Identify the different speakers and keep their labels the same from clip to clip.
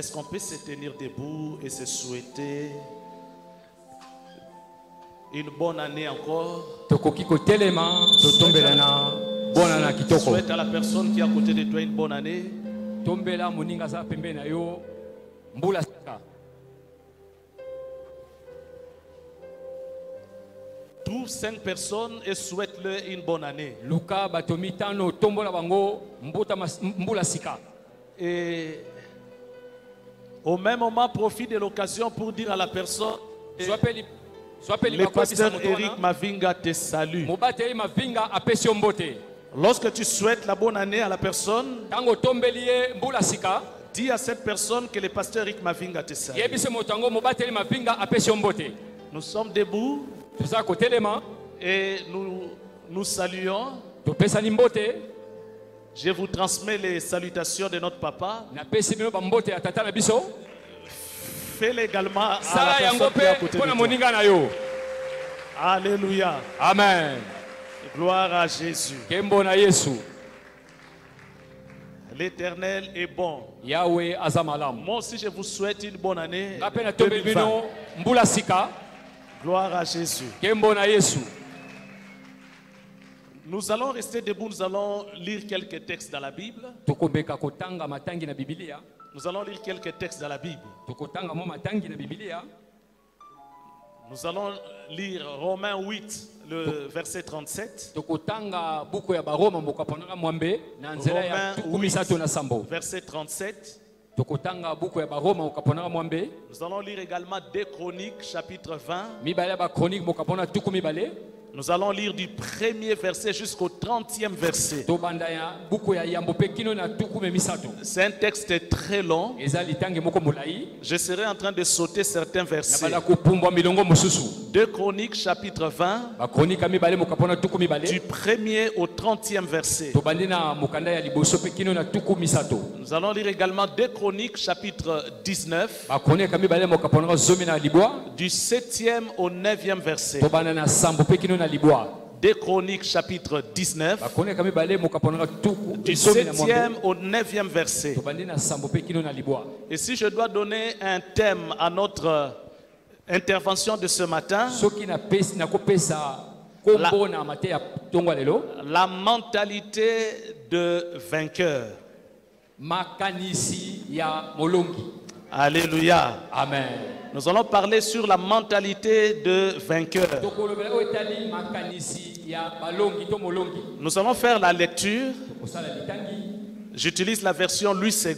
Speaker 1: Est-ce qu'on peut se tenir debout et se souhaiter une bonne année encore? Souhaite à la personne qui est à côté de toi une bonne année. Trouve 5 personnes et souhaite-leur une bonne année. Et au même moment, profite de l'occasion pour dire à la personne: le pasteur Eric Mavinga te salue. Lorsque tu souhaites la bonne année à la personne, dis à cette personne que le pasteur Eric Mavinga te salue. Nous sommes debout et nous saluons. Je vous transmets les salutations de notre papa. Fais-le également à la personne qui est à côté de toi. Alléluia.
Speaker 2: Amen.
Speaker 1: Gloire à Jésus. L'Éternel est bon. Moi aussi, je vous souhaite une bonne année 2020. Gloire à Jésus. Nous allons rester debout, nous allons lire quelques textes dans la Bible. Nous allons lire quelques textes dans la Bible. Nous allons lire Romains 8, le verset 37. Romains 8, verset 37. Nous allons lire également 2 Chroniques, chapitre 20. Nous allons lire du premier verset jusqu'au 30e verset. C'est un texte très long. Je serai en train de sauter certains versets. 2 Chroniques chapitre 20, du premier au 30e verset. Nous allons lire également 2 Chroniques chapitre 19, du 7e au 9e verset. 2 Chroniques chapitre 19, du 7e au 9e verset. Et si je dois donner un thème à notre intervention de ce matin, la mentalité de vainqueur. Alléluia.
Speaker 2: Amen.
Speaker 1: Nous allons parler sur la mentalité de vainqueur. Nous allons faire la lecture. J'utilise la version Louis II.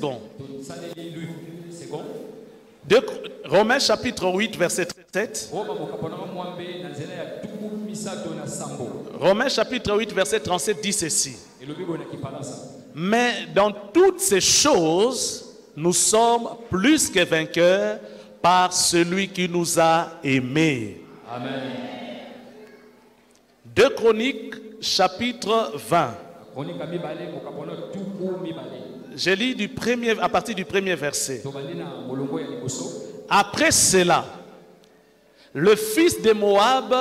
Speaker 1: Romains chapitre 8, verset 37. Romains chapitre 8, verset 37 dit ceci: mais dans toutes ces choses, nous sommes plus que vainqueurs par celui qui nous a aimés.
Speaker 2: Amen.
Speaker 1: 2 Chroniques chapitre 20. Je lis à partir du premier verset. Après cela, le fils de Moab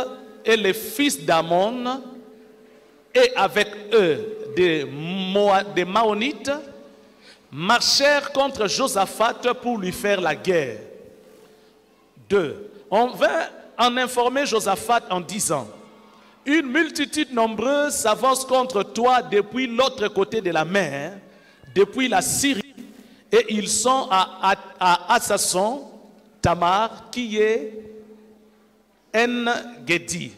Speaker 1: et le fils d'Ammon, et avec eux des Maonites, marchèrent contre Josaphat pour lui faire la guerre. 2. On vint en informer Josaphat en disant: une multitude nombreuse s'avance contre toi depuis l'autre côté de la mer, depuis la Syrie, et ils sont à Assasson, Tamar, qui est En-Gedi.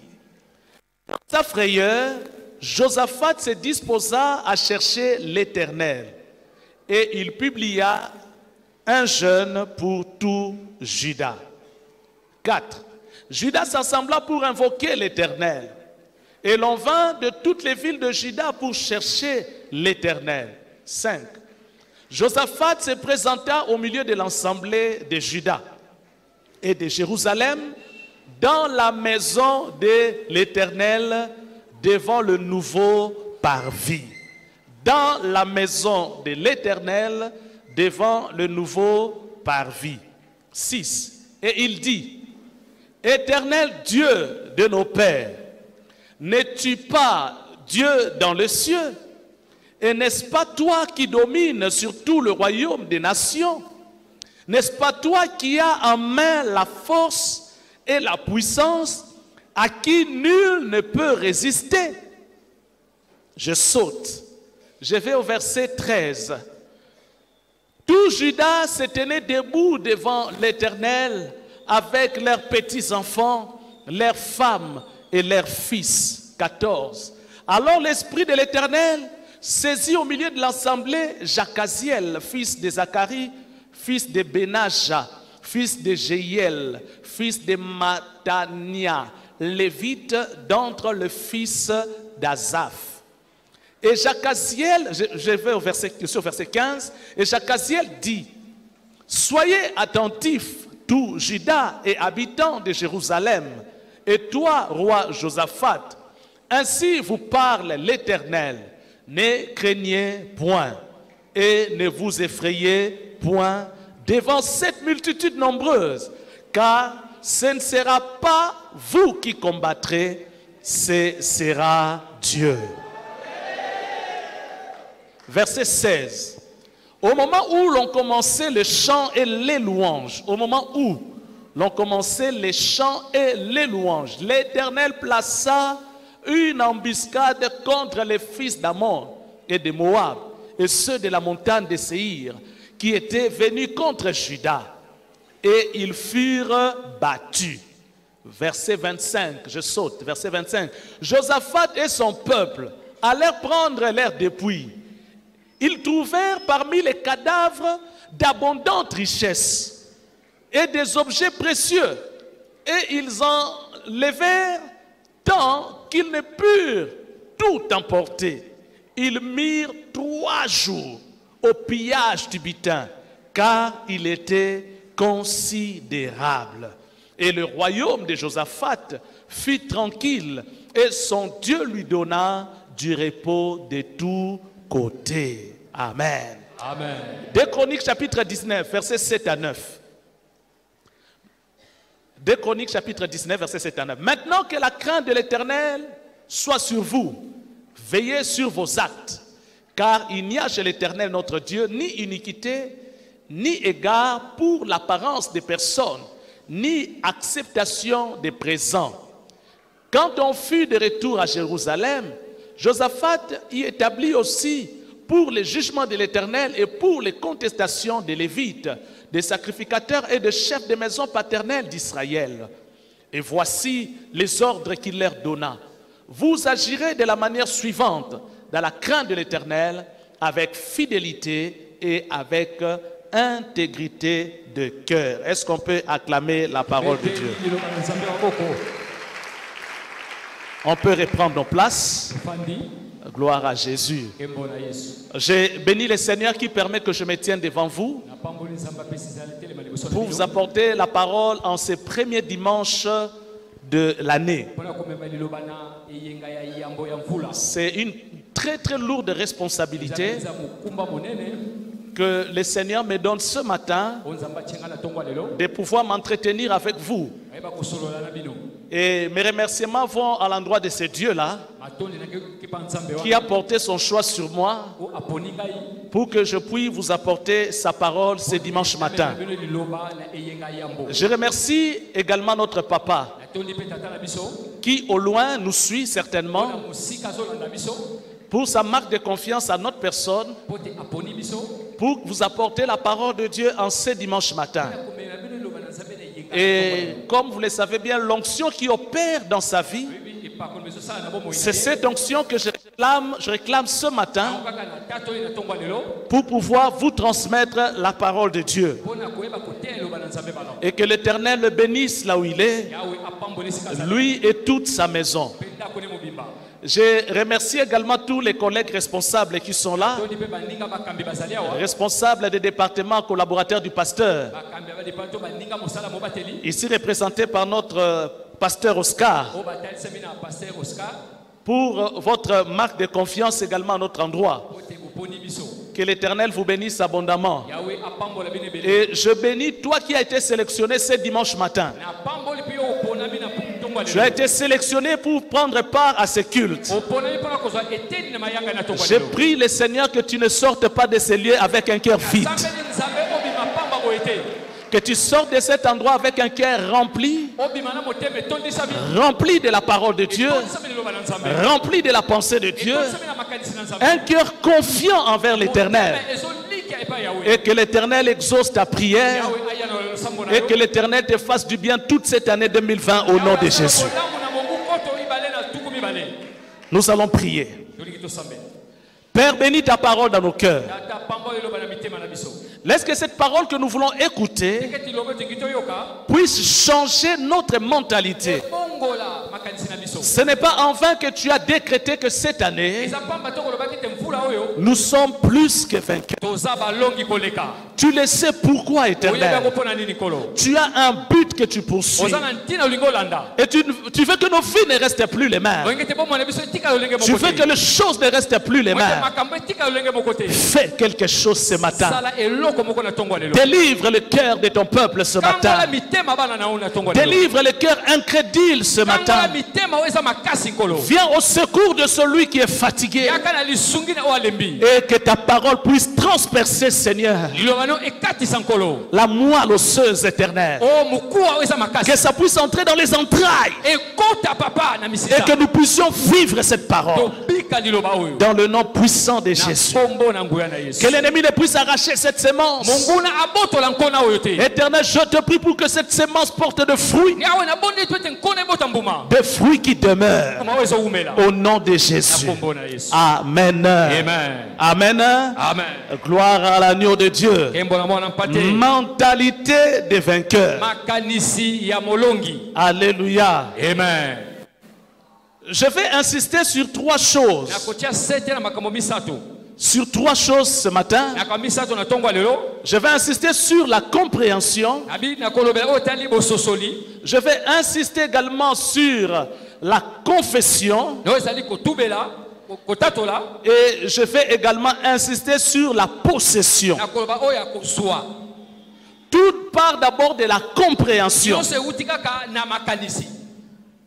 Speaker 1: Dans sa frayeur, Josaphat se disposa à chercher l'Éternel, et il publia un jeûne pour tout Juda. 4. Juda s'assembla pour invoquer l'Éternel, et l'on vint de toutes les villes de Juda pour chercher l'Éternel. 5. Josaphat se présenta au milieu de l'assemblée de Juda et de Jérusalem dans la maison de l'Éternel devant le nouveau parvis. Dans la maison de l'Éternel devant le nouveau parvis. 6. Et il dit: Éternel Dieu de nos pères, n'es-tu pas Dieu dans les cieux? Et n'est-ce pas toi qui domines sur tout le royaume des nations? N'est-ce pas toi qui as en main la force et la puissance, à qui nul ne peut résister? Je saute. Je vais au verset 13. Tout Juda se tenait debout devant l'Éternel avec leurs petits-enfants, leurs femmes et leurs fils. 14. Alors l'Esprit de l'Éternel saisit au milieu de l'assemblée Jacaziel, fils de Zacharie, fils de Benaja, fils de Jéiel, fils de Matania, lévite d'entre le fils d'Azaph. Et Jacaziel, je vais au verset 15, et Jacaziel dit, soyez attentifs, tous Juda et habitants de Jérusalem, et toi, roi Josaphat, ainsi vous parle l'Éternel, ne craignez point, et ne vous effrayez point devant cette multitude nombreuse, car ce ne sera pas vous qui combattrez, ce sera Dieu. Verset 16. Au moment où l'on commençait les chants et les louanges, au moment où l'on commençait les chants et les louanges, l'Éternel plaça une embuscade contre les fils d'Ammon et de Moab et ceux de la montagne de Séhir qui étaient venus contre Juda. Et ils furent battus. Verset 25, je saute, verset 25. Josaphat et son peuple allèrent prendre leur dépouille. Ils trouvèrent parmi les cadavres d'abondantes richesses et des objets précieux. Et ils en levèrent tant qu'ils ne purent tout emporter. Ils mirent 3 jours au pillage du butin, car il était considérable. Et le royaume de Josaphat fut tranquille, et son Dieu lui donna du repos de tous côtés. Amen.
Speaker 2: Amen.
Speaker 1: 2 Chroniques chapitre 19, versets 7 à 9. 2 Chroniques chapitre 19, versets 7 à 9. Maintenant que la crainte de l'Éternel soit sur vous, veillez sur vos actes, car il n'y a chez l'Éternel notre Dieu ni iniquité, ni égard pour l'apparence des personnes, ni acceptation des présents. Quand on fut de retour à Jérusalem, Josaphat y établit aussi pour les jugements de l'Éternel et pour les contestations des Lévites, des sacrificateurs et des chefs de maison paternelle d'Israël. Et voici les ordres qu'il leur donna. Vous agirez de la manière suivante, dans la crainte de l'Éternel, avec fidélité et avec intégrité de cœur. Est-ce qu'on peut acclamer la parole de Dieu? On peut reprendre nos places. Gloire à Jésus. J'ai béni le Seigneur qui permet que je me tienne devant vous pour vous apporter la parole en ces premiers dimanches de l'année. C'est une très très lourde responsabilité que le Seigneur me donne ce matin de pouvoir m'entretenir avec vous. Et mes remerciements vont à l'endroit de ce Dieu-là qui a porté son choix sur moi pour que je puisse vous apporter sa parole ce dimanche matin. Je remercie également notre papa qui au loin nous suit certainement pour sa marque de confiance à notre personne pour vous apporter la parole de Dieu en ce dimanche matin. Et comme vous le savez bien, l'onction qui opère dans sa vie, c'est cette onction que je réclame ce matin pour pouvoir vous transmettre la parole de Dieu. Et que l'Éternel le bénisse là où il est, lui et toute sa maison. Je remercie également tous les collègues responsables qui sont là, responsables des départements, collaborateurs du pasteur, ici représentés par notre pasteur Oscar, pour votre marque de confiance également à notre endroit. Que l'Éternel vous bénisse abondamment. Et je bénis toi qui as été sélectionné ce dimanche matin. Tu as été sélectionné pour prendre part à ce culte. Je prie le Seigneur que tu ne sortes pas de ces lieux avec un cœur vide. Que tu sortes de cet endroit avec un cœur rempli de la parole de Dieu, rempli de la pensée de Dieu, un cœur confiant envers l'Éternel. Et que l'Éternel exauce ta prière et que l'Éternel te fasse du bien toute cette année 2020 au nom de Jésus. Nous allons prier. Père, bénis ta parole dans nos cœurs. Laisse que cette parole que nous voulons écouter puisse changer notre mentalité. Ce n'est pas en vain que tu as décrété que cette année, nous sommes plus que vainqueurs. Tu le sais pourquoi, Éternel. Tu as un but que tu poursuis. Et tu veux que nos vies ne restent plus les mêmes. Tu veux que les choses ne restent plus les mêmes. Fais quelque chose ce matin. Délivre le cœur de ton peuple ce matin. Délivre le cœur incrédule ce matin. Viens au secours de celui qui est fatigué. Et que ta parole puisse transpercer, Seigneur, la moelle osseuse éternelle. Que ça puisse entrer dans les entrailles. Et que nous puissions vivre cette parole. Dans le nom puissant de Jésus. Que l'ennemi ne puisse arracher cette sémence. Éternel, je te prie pour que cette sémence porte de fruits. Des fruits qui demeurent. Au nom de Jésus. Amen. Amen. Amen. Gloire à l'agneau de Dieu. Mentalité de vainqueur. Alléluia. Amen. Je vais insister sur trois choses. Sur trois choses ce matin. Je vais insister sur la compréhension. Je vais insister également sur la confession. Et je vais également insister sur la possession. Tout part d'abord de la compréhension.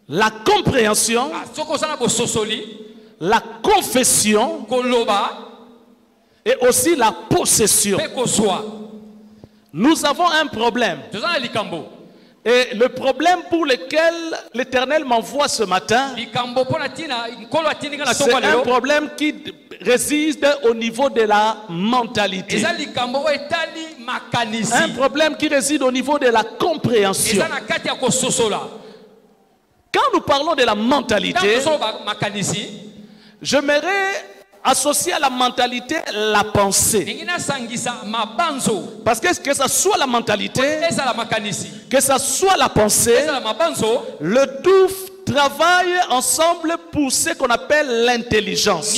Speaker 1: La compréhension, la confession et aussi la possession. Nous avons un problème. Et le problème pour lequel l'Éternel m'envoie ce matin, c'est un problème qui réside au niveau de la mentalité. Un problème qui réside au niveau de la compréhension. Quand nous parlons de la mentalité, j'aimerais associer à la mentalité la pensée. Parce que ce soit la mentalité, que ce soit la pensée, le tout travaille ensemble pour ce qu'on appelle l'intelligence.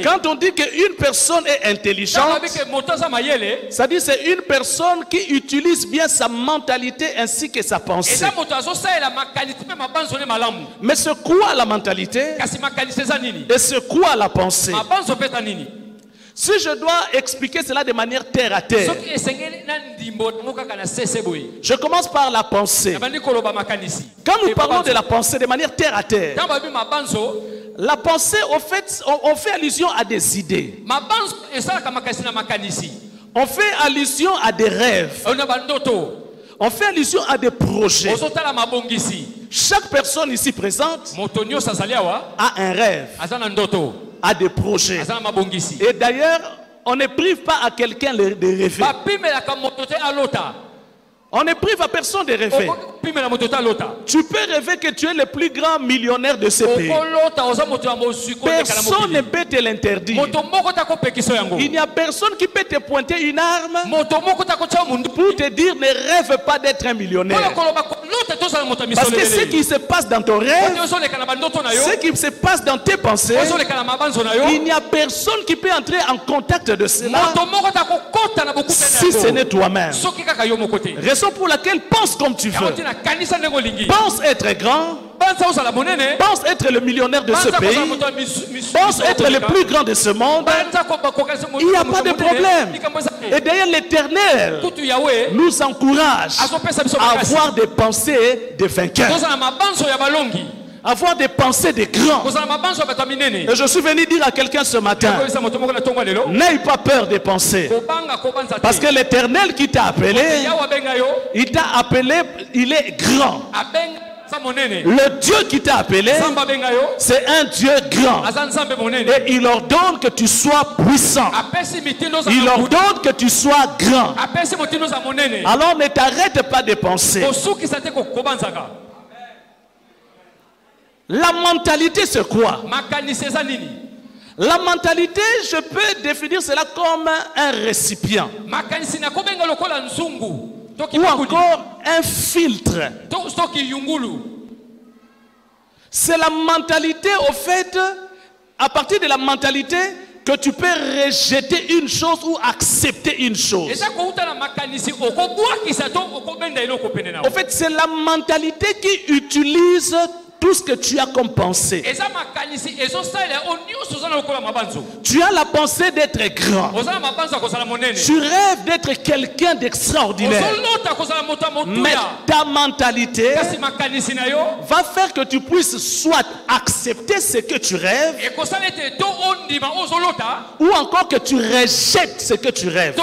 Speaker 1: Quand on dit qu'une personne est intelligente, ça dit c'est une personne qui utilise bien sa mentalité ainsi que sa pensée. Mais c'est quoi la mentalité? Et c'est quoi la pensée? Si je dois expliquer cela de manière terre à terre, je commence par la pensée. Quand nous parlons de la pensée de manière terre à terre, la pensée, au fait, on fait allusion à des idées. On fait allusion à des rêves. On fait allusion à des projets. Chaque personne ici présente a un rêve, a des projets. Et d'ailleurs, on ne prive pas à quelqu'un de rêver. On ne prive à personne de rêver. Tu peux rêver que tu es le plus grand millionnaire de ce pays. Personne ne peut te l'interdire. Il n'y a personne qui peut te pointer une arme pour te dire ne rêve pas d'être un millionnaire. Parce que ce qui se passe dans ton rêve, ce qui se passe dans tes pensées, il n'y a personne qui peut entrer en contact de cela si ce n'est toi-même. Raison pour laquelle pense comme tu veux. Pense être grand. Pense être le millionnaire de ce pays. Pense être le plus grand de ce monde. Il n'y a pas de problème. Et d'ailleurs l'Éternel nous encourage à avoir des pensées de vainqueurs. Avoir des pensées de grands. Et je suis venu dire à quelqu'un ce matin, n'aie pas peur des pensées. Parce que l'Éternel qui t'a appelé, il t'a appelé, il est grand. Le Dieu qui t'a appelé, c'est un Dieu grand. Et il ordonne que tu sois puissant. Il ordonne que tu sois grand. Alors ne t'arrête pas de penser. La mentalité, c'est quoi? La mentalité, je peux définir cela comme un récipient. Ou encore un filtre. C'est la mentalité, au fait, à partir de la mentalité, que tu peux rejeter une chose ou accepter une chose. En fait, c'est la mentalité qui utilise tout ce que tu as comme pensée. Tu as la pensée d'être grand. Tu rêves d'être quelqu'un d'extraordinaire. Mais ta mentalité va faire que tu puisses soit accepter ce que tu rêves, ou encore que tu rejettes ce que tu rêves.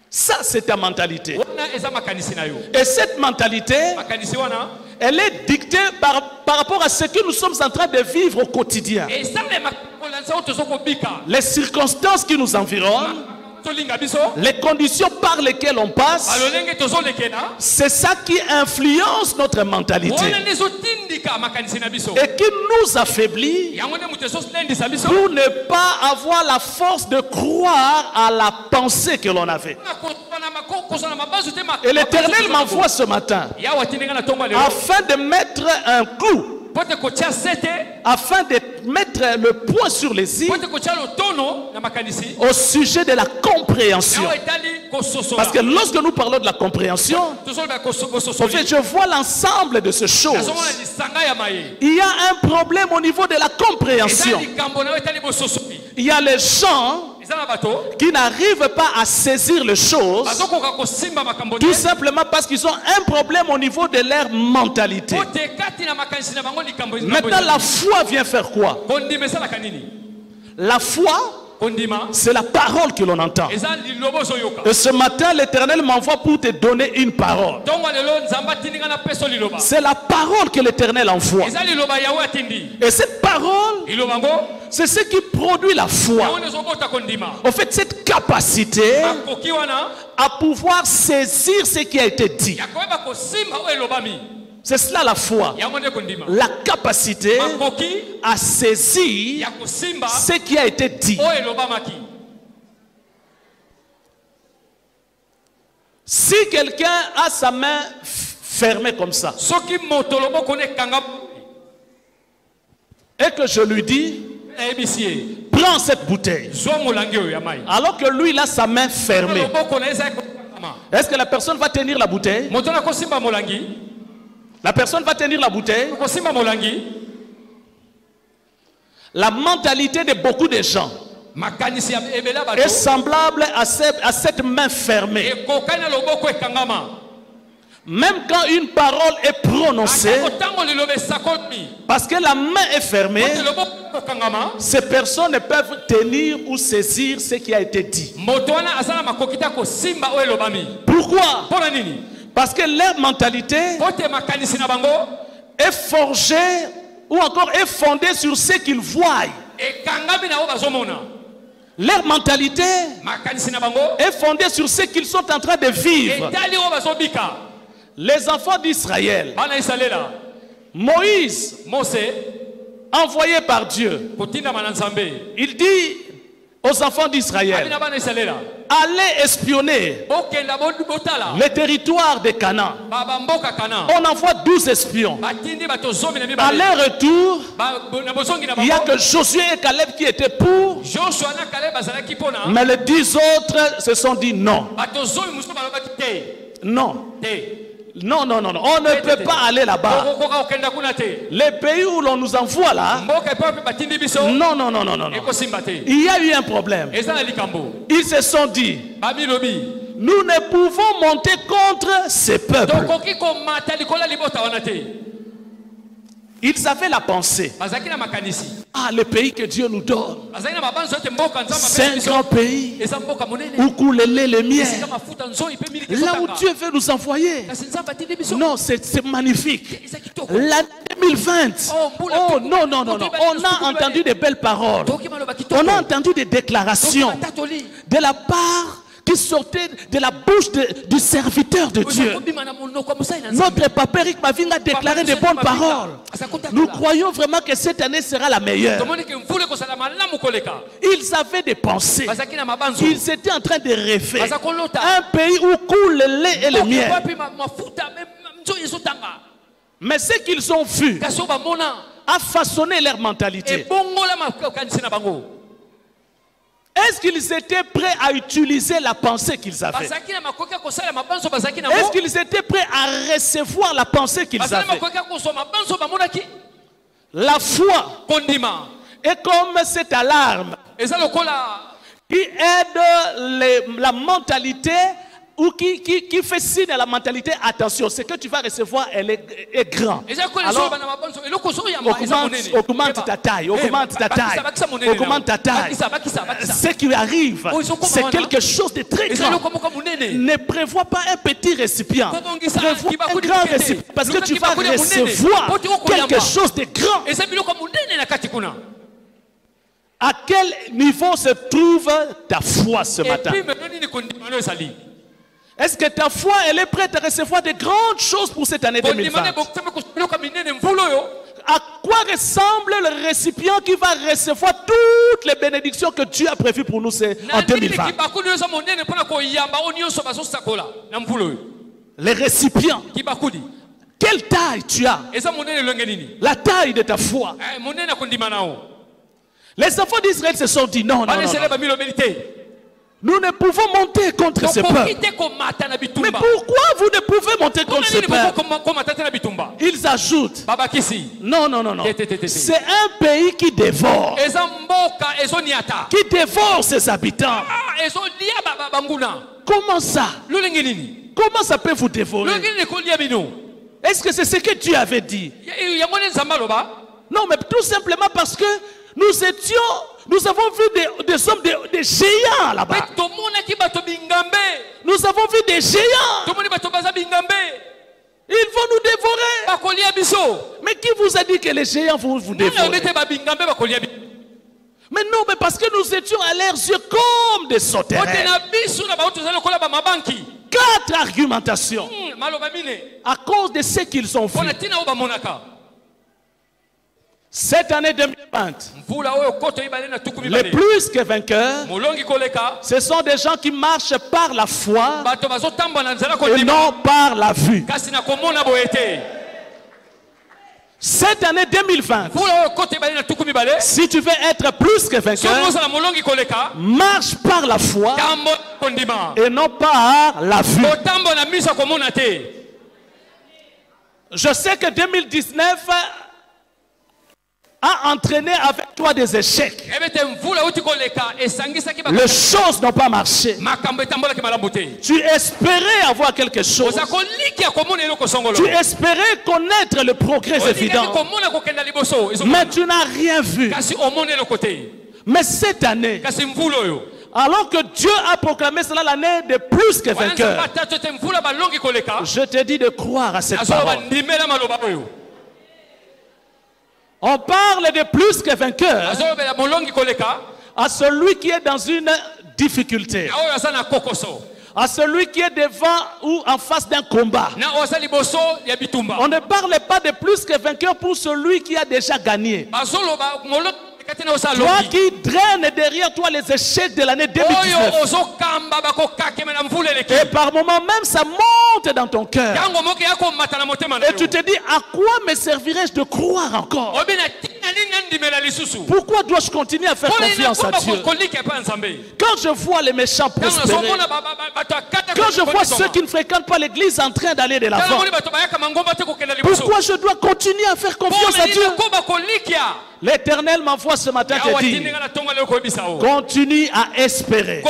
Speaker 1: Ça, c'est ta mentalité. Et cette mentalité, elle est dictée par rapport à ce que nous sommes en train de vivre au quotidien. Les circonstances qui nous environnent, les conditions par lesquelles on passe, c'est ça qui influence notre mentalité et qui nous affaiblit pour ne pas avoir la force de croire à la pensée que l'on avait. Et l'Éternel m'envoie ce matin afin de mettre un clou, afin de mettre le point sur les i au sujet de la compréhension. Parce que lorsque nous parlons de la compréhension, en fait, je vois l'ensemble de ces choses. Il y a un problème au niveau de la compréhension. Il y a les gens qui n'arrivent pas à saisir les choses, tout simplement parce qu'ils ont un problème au niveau de leur mentalité. Maintenant, la foi vient faire quoi? La foi, c'est la parole que l'on entend. Et ce matin, l'Éternel m'envoie pour te donner une parole. C'est la parole que l'Éternel envoie. Et cette parole, c'est ce qui produit la foi. En fait, cette capacité à pouvoir saisir ce qui a été dit. C'est cela la foi. La capacité à saisir ce qui a été dit. Si quelqu'un a sa main fermée comme ça, et que je lui dis, prends cette bouteille, alors que lui il a sa main fermée, est-ce que la personne va tenir la bouteille? La personne va tenir la bouteille. La mentalité de beaucoup de gens est semblable à cette main fermée. Même quand une parole est prononcée, parce que la main est fermée, ces personnes ne peuvent tenir ou saisir ce qui a été dit. Pourquoi? Parce que leur mentalité est forgée ou encore est fondée sur ce qu'ils voient. Leur mentalité est fondée sur ce qu'ils sont en train de vivre. Les enfants d'Israël, Moïse, envoyé par Dieu, il dit aux enfants d'Israël, allez espionner le territoire de Canaan. On envoie 12 espions. À leur retour, il n'y a que Josué et Caleb qui étaient pour, mais les 10 autres se sont dit non. Non. Non, non, non, non, on ne peut pas aller là-bas. Les pays où l'on nous envoie là, non, non, non, non, non, non. Il y a eu un problème. Ils se sont dit, nous ne pouvons monter contre ces peuples. Ils avaient la pensée. Ah, le pays que Dieu nous donne. C'est un grand pays où coule le lait, le miel. Là où Dieu veut nous envoyer. Non, c'est magnifique. L'année 2020. Oh non, non, non, non. On a entendu de belles paroles. On a entendu des déclarations de la part qui sortait de la bouche du serviteur de Dieu. Notre papa Eric Maving a déclaré de bonnes paroles. Nous croyons vraiment que cette année sera la meilleure. Ils avaient des pensées. Ils étaient en train de rêver. Un pays où coule le lait et le miel. Mais ce qu'ils ont vu a façonné leur mentalité. Est-ce qu'ils étaient prêts à utiliser la pensée qu'ils avaient? Est-ce qu'ils étaient prêts à recevoir la pensée qu'ils avaient? La foi est comme cette alarme qui aide la mentalité ou qui fait signe à la mentalité, attention, ce que tu vas recevoir est grand. Alors, augmente ta taille, augmente ta taille, augmente ta taille. Ce qui arrive, c'est quelque chose de très grand. Ne prévois pas un petit récipient, prévois un grand récipient, parce que tu vas recevoir quelque chose de grand. À quel niveau se trouve ta foi ce matin? Est-ce que ta foi, elle est prête à recevoir de grandes choses pour cette année 2020? À quoi ressemble le récipient qui va recevoir toutes les bénédictions que Dieu a prévues pour nous en 2020? Les récipients. Quelle taille tu as? La taille de ta foi. Les enfants d'Israël se sont dit non, non, non, non. Nous ne pouvons monter contre ce peuple. Mais pourquoi vous ne pouvez monter contre ce peuple? Ils ajoutent. Non, non, non, non. C'est un pays qui dévore. Qui dévore ses habitants. Comment ça? Comment ça peut vous dévorer? Est-ce que c'est ce que Dieu avait dit? Non, mais tout simplement parce que nous avons vu des hommes, des géants là-bas. Nous avons vu des géants. Ils vont nous dévorer. Mais qui vous a dit que les géants vont vous dévorer? Mais non, mais parce que nous étions à leurs yeux comme des sauterelles. 4 argumentations à cause de ce qu'ils ont fait. Cette année 2020, les plus que vainqueurs, ce sont des gens qui marchent par la foi et non par la vue. Cette année 2020, si tu veux être plus que vainqueur, marche par la foi et non par la vue. Je sais que 2019 a entraîné avec toi des échecs. Les choses n'ont pas marché. Tu espérais avoir quelque chose. Tu espérais connaître le progrès évident. Mais tu n'as rien vu. Mais cette année, alors que Dieu a proclamé cela l'année de plus que vainqueur, je te dis de croire à cette parole. On parle de plus que vainqueur à celui qui est dans une difficulté, à celui qui est devant ou en face d'un combat. On ne parle pas de plus que vainqueur pour celui qui a déjà gagné. Toi qui draines derrière toi les échecs de l'année 2019. Et par moments même ça monte dans ton cœur. Et tu te dis, à quoi me servirais-je de croire encore? Pourquoi dois-je continuer à faire confiance à Dieu? Quand je vois les méchants prospérer, quand je vois ceux qui ne fréquentent pas l'église en train d'aller de l'avant, pourquoi je dois continuer à faire confiance à Dieu? L'Éternel m'envoie ce matin te dire, continue à espérer.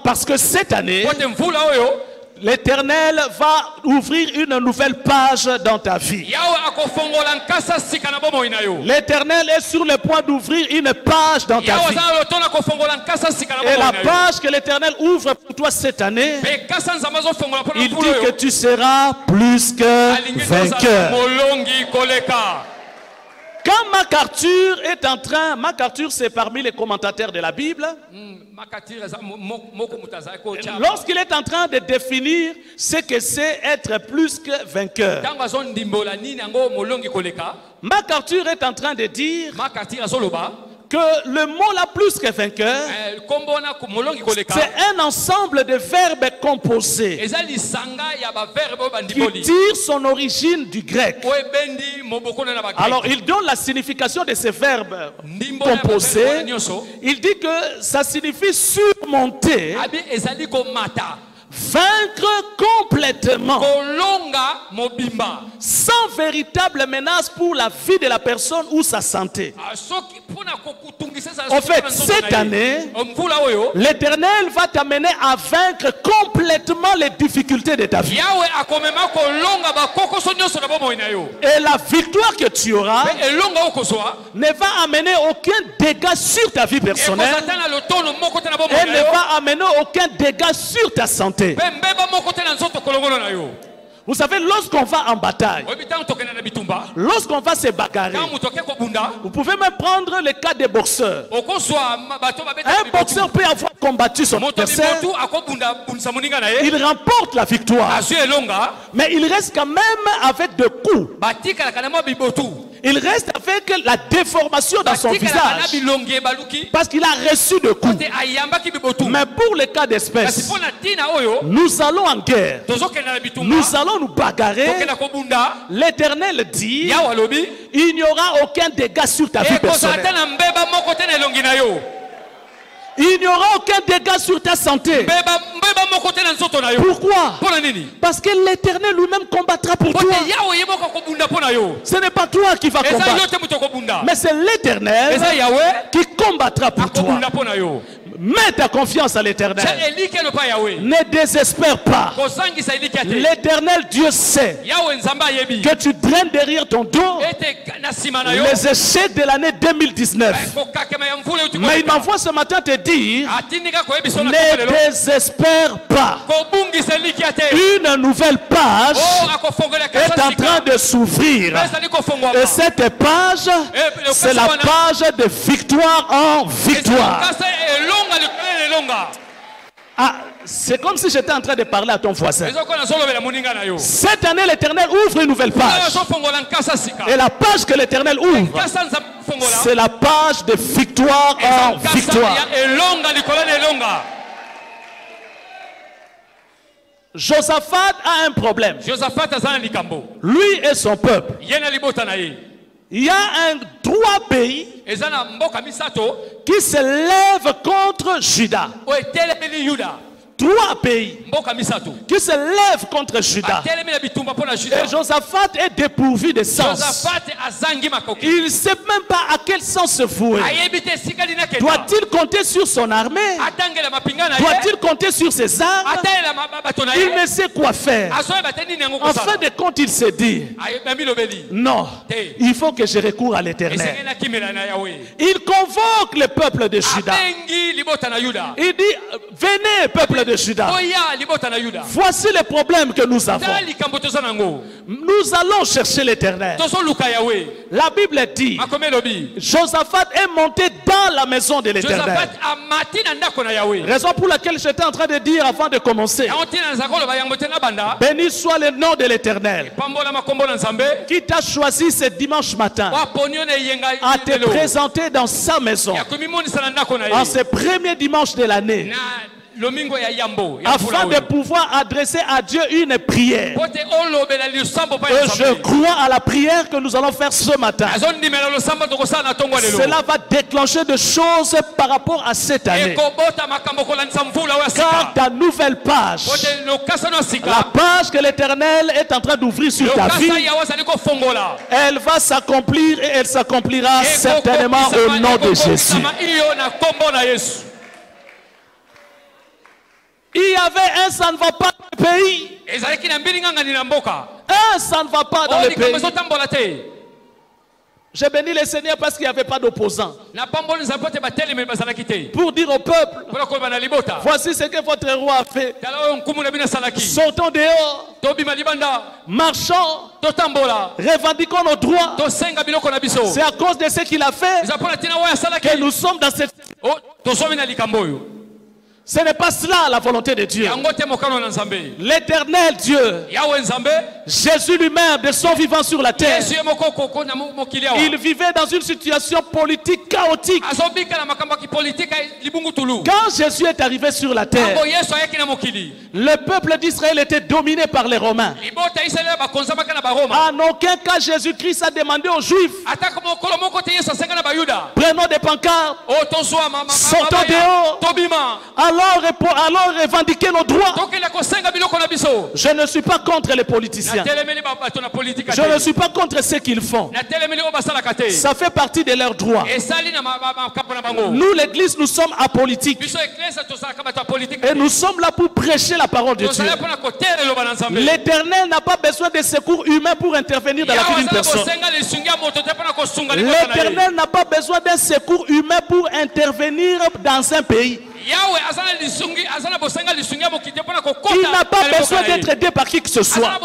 Speaker 1: Parce que cette année, l'Éternel va ouvrir une nouvelle page dans ta vie. L'Éternel est sur le point d'ouvrir une page dans ta vie. Et la page que l'Éternel ouvre pour toi cette année, il dit que tu seras plus que vainqueur. Quand MacArthur est en train, MacArthur c'est parmi les commentateurs de la Bible, lorsqu'il est en train de définir ce que c'est être plus que vainqueur, MacArthur est en train de dire que le mot là plus que vainqueur, c'est un ensemble de verbes composés qui tire son origine du grec. Alors il donne la signification de ces verbes composés. Il dit que ça signifie surmonter, vaincre complètement, sans véritable menace pour la vie de la personne ou sa santé. En fait, cette année, l'Éternel va t'amener à vaincre complètement les difficultés de ta vie. Et la victoire que tu auras ne va amener aucun dégât sur ta vie personnelle et ne va amener aucun dégât sur ta santé. Vous savez, lorsqu'on va en bataille, lorsqu'on va se bagarrer, vous pouvez même prendre le cas des boxeurs. Un boxeur peut avoir combattu son adversaire, il remporte la victoire, mais il reste quand même avec des coups. Il reste avec la déformation dans son visage parce qu'il a reçu des coups. Mais pour le cas d'espèce, nous allons en guerre, nous allons nous bagarrer. L'Éternel dit, il n'y aura aucun dégât sur ta vie personnelle. Il n'y aura aucun dégât sur ta santé. Pourquoi? Parce que l'Éternel lui-même combattra pour toi. Ce n'est pas toi qui vas combattre, mais c'est l'Éternel qui combattra pour toi. Mets ta confiance à l'Éternel. Ne désespère pas. L'Éternel Dieu sait que tu draines derrière ton dos les échecs de l'année 2019. Mais il m'envoie ce matin te dire, ne désespère pas. Une nouvelle page est en train de s'ouvrir. Et cette page, c'est la page de victoire en victoire. Ah, c'est comme si j'étais en train de parler à ton voisin. Cette année, l'Éternel ouvre une nouvelle page. Et la page que l'Éternel ouvre, c'est la page de victoire en victoire. Josaphat a un problème. Lui et son peuple. Il y a trois pays qui se lèvent contre Juda. Trois pays qui se lèvent contre Juda. Et Josaphat est dépourvu de sens. Il ne sait même pas à quel sens se vouer. Doit-il compter sur son armée? Doit-il compter sur ses armes? Il ne sait quoi faire. En fin de compte, il se dit, non, il faut que je recours à l'Éternel. Il convoque le peuple de Juda. Il dit, venez peuple de Juda. Voici le problème que nous avons. Nous allons chercher l'Éternel. La Bible dit, Josaphat est monté dans la maison de l'Éternel. Raison pour laquelle j'étais en train de dire avant de commencer, béni soit le nom de l'Éternel qui t'a choisi ce dimanche matin à te présenter dans sa maison en ce premier dimanche de l'année, afin de pouvoir adresser à Dieu une prière. Et je crois à la prière que nous allons faire ce matin. Cela va déclencher des choses par rapport à cette année. Car ta nouvelle page, la page que l'Éternel est en train d'ouvrir sur ta vie, elle va s'accomplir et elle s'accomplira certainement au nom de Jésus. Il y avait un ça ne va pas dans le pays. Un ça ne va pas dans le pays. J'ai béni le Seigneur parce qu'il n'y avait pas d'opposants. Pour dire au peuple, voici ce que votre roi a fait. Sortons dehors, marchons, revendiquons nos droits. C'est à cause de ce qu'il a fait que nous sommes dans cette... Ce n'est pas cela la volonté de Dieu. L'éternel Dieu, Jésus lui-même, de son vivant sur la terre, il vivait dans une situation politique chaotique. Quand Jésus est arrivé sur la terre, le peuple d'Israël était dominé par les Romains. En aucun cas Jésus-Christ a demandé aux Juifs, prenons des pancartes, sortons dehors, alors revendiquer nos droits. Je ne suis pas contre les politiciens. Je ne suis pas contre ce qu'ils font. Ça fait partie de leurs droits. Nous, l'église, nous sommes apolitiques. Et nous sommes là pour prêcher la parole de Dieu. L'Éternel n'a pas besoin de secours humains pour intervenir dans la vie d'une personne. L'Éternel n'a pas besoin d'un secours humain pour intervenir dans un pays. Il n'a pas besoin d'être aidé par qui que ce soit.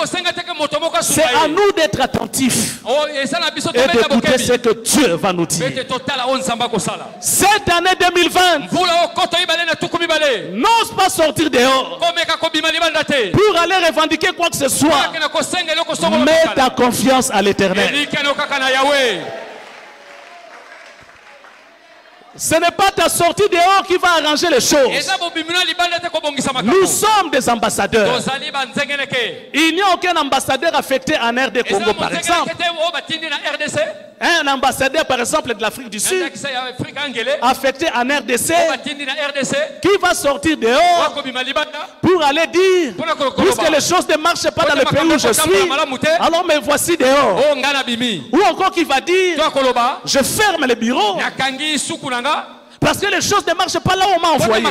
Speaker 1: C'est à nous d'être attentifs et d'écouter ce que Dieu va nous dire. Cette année 2020, n'ose pas sortir dehors pour aller revendiquer quoi que ce soit. Mets ta confiance à l'Éternel. Ce n'est pas ta sortie dehors qui va arranger les choses. Nous sommes des ambassadeurs. Il n'y a aucun ambassadeur affecté en RD Congo, par exemple. Un ambassadeur, par exemple, de l'Afrique du Sud, affecté en RDC, qui va sortir dehors pour aller dire, puisque les choses ne marchent pas dans le pays où je suis, alors me voici dehors. Ou encore qui va dire, je ferme les bureaux, parce que les choses ne marchent pas là où on m'a envoyé.